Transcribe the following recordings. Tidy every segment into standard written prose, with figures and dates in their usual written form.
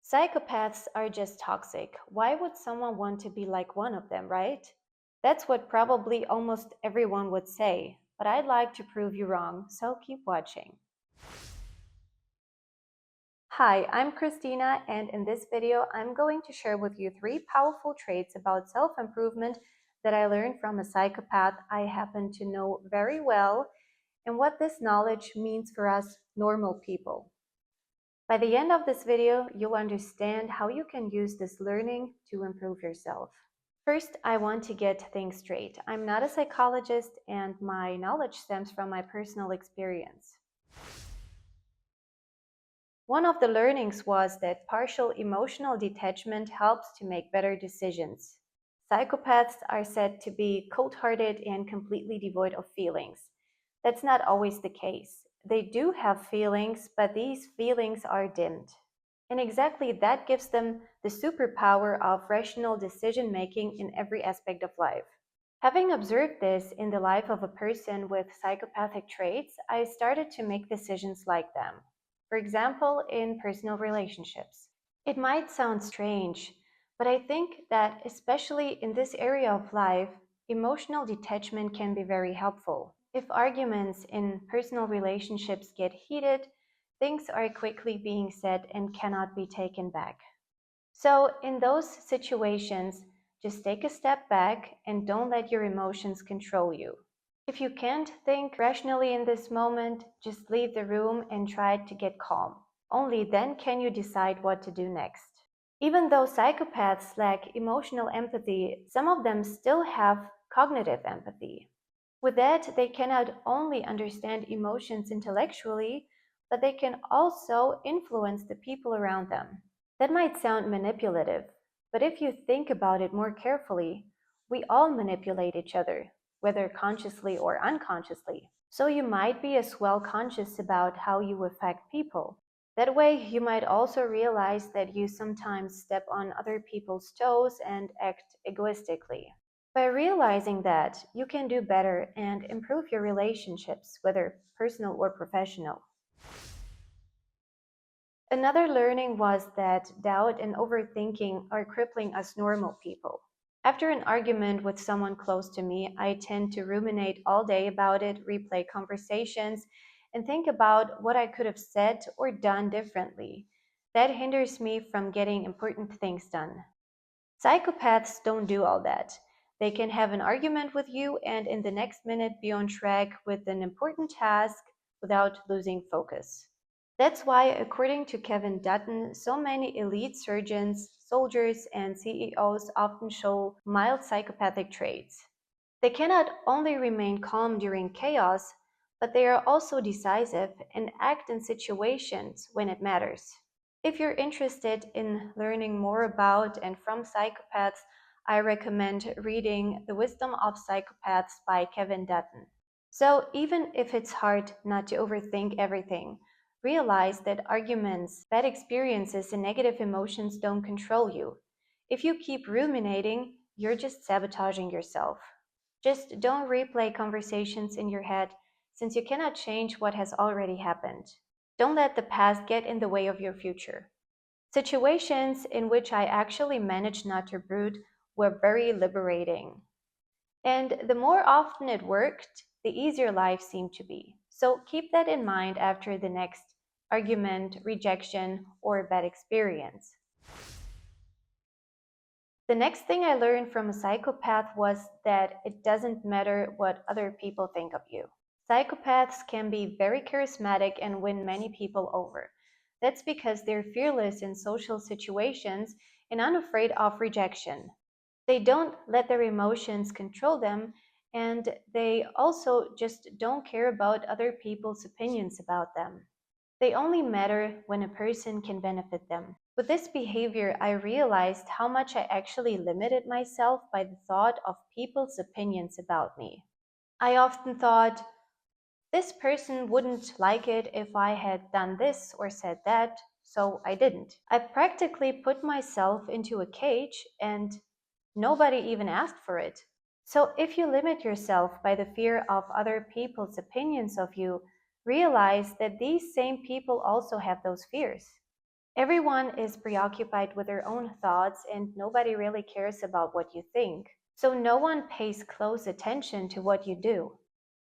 Psychopaths are just toxic. Why would someone want to be like one of them, right? That's what probably almost everyone would say, but I'd like to prove you wrong, so keep watching. Hi, I'm Christina, and in this video, I'm going to share with you 3 powerful traits about self-improvement that I learned from a psychopath I happen to know very well, and what this knowledge means for us normal people. By the end of this video, you'll understand how you can use this learning to improve yourself. First, I want to get things straight. I'm not a psychologist, and my knowledge stems from my personal experience. One of the learnings was that partial emotional detachment helps to make better decisions. Psychopaths are said to be cold-hearted and completely devoid of feelings. That's not always the case. They do have feelings, but these feelings are dimmed. And exactly that gives them the superpower of rational decision-making in every aspect of life. Having observed this in the life of a person with psychopathic traits, I started to make decisions like them. For example, in personal relationships. It might sound strange, but I think that especially in this area of life, emotional detachment can be very helpful. If arguments in personal relationships get heated, things are quickly being said and cannot be taken back. So in those situations, just take a step back and don't let your emotions control you. If you can't think rationally in this moment, just leave the room and try to get calm. Only then can you decide what to do next. Even though psychopaths lack emotional empathy, some of them still have cognitive empathy. With that, they cannot only understand emotions intellectually, but they can also influence the people around them. That might sound manipulative, but if you think about it more carefully, we all manipulate each other, whether consciously or unconsciously. So you might be as well conscious about how you affect people. That way, you might also realize that you sometimes step on other people's toes and act egoistically. By realizing that, you can do better and improve your relationships, whether personal or professional. Another learning was that doubt and overthinking are crippling us normal people. After an argument with someone close to me, I tend to ruminate all day about it, replay conversations, and think about what I could have said or done differently. That hinders me from getting important things done. Psychopaths don't do all that. They can have an argument with you and in the next minute be on track with an important task without losing focus. That's why, according to Kevin Dutton, so many elite surgeons, soldiers, and CEOs often show mild psychopathic traits. They cannot only remain calm during chaos, but they are also decisive and act in situations when it matters. If you're interested in learning more about and from psychopaths, I recommend reading The Wisdom of Psychopaths by Kevin Dutton. So even if it's hard not to overthink everything, realize that arguments, bad experiences, and negative emotions don't control you. If you keep ruminating, you're just sabotaging yourself. Just don't replay conversations in your head, since you cannot change what has already happened. Don't let the past get in the way of your future. Situations in which I actually managed not to brood were very liberating. And the more often it worked, the easier life seemed to be. So keep that in mind after the next argument, rejection, or bad experience. The next thing I learned from a psychopath was that it doesn't matter what other people think of you. Psychopaths can be very charismatic and win many people over. That's because they're fearless in social situations and unafraid of rejection. They don't let their emotions control them, and they also just don't care about other people's opinions about them. They only matter when a person can benefit them. With this behavior, I realized how much I actually limited myself by the thought of people's opinions about me. I often thought, this person wouldn't like it if I had done this or said that, so I didn't. I practically put myself into a cage and nobody even asked for it. So if you limit yourself by the fear of other people's opinions of you, realize that these same people also have those fears. Everyone is preoccupied with their own thoughts and nobody really cares about what you think. So no one pays close attention to what you do.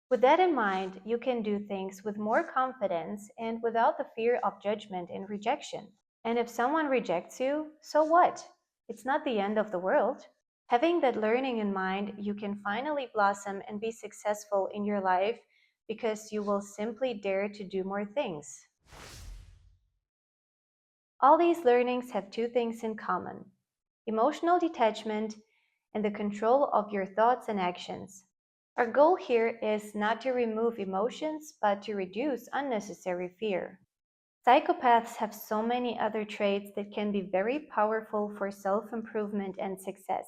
With that in mind, you can do things with more confidence and without the fear of judgment and rejection. And if someone rejects you, so what? It's not the end of the world. Having that learning in mind, you can finally blossom and be successful in your life because you will simply dare to do more things. All these learnings have two things in common: emotional detachment and the control of your thoughts and actions. Our goal here is not to remove emotions, but to reduce unnecessary fear. Psychopaths have so many other traits that can be very powerful for self-improvement and success.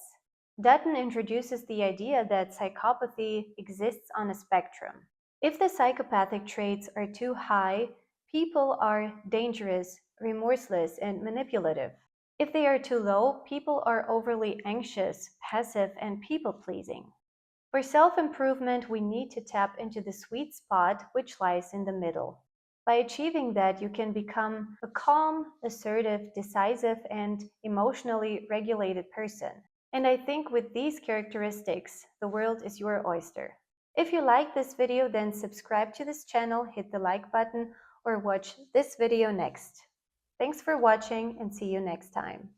Dutton introduces the idea that psychopathy exists on a spectrum. If the psychopathic traits are too high, people are dangerous, remorseless, and manipulative. If they are too low, people are overly anxious, passive, and people-pleasing. For self-improvement, we need to tap into the sweet spot which lies in the middle. By achieving that, you can become a calm, assertive, decisive, and emotionally regulated person. And I think with these characteristics, the world is your oyster. If you like this video, then subscribe to this channel, hit the like button, or watch this video next. Thanks for watching and see you next time.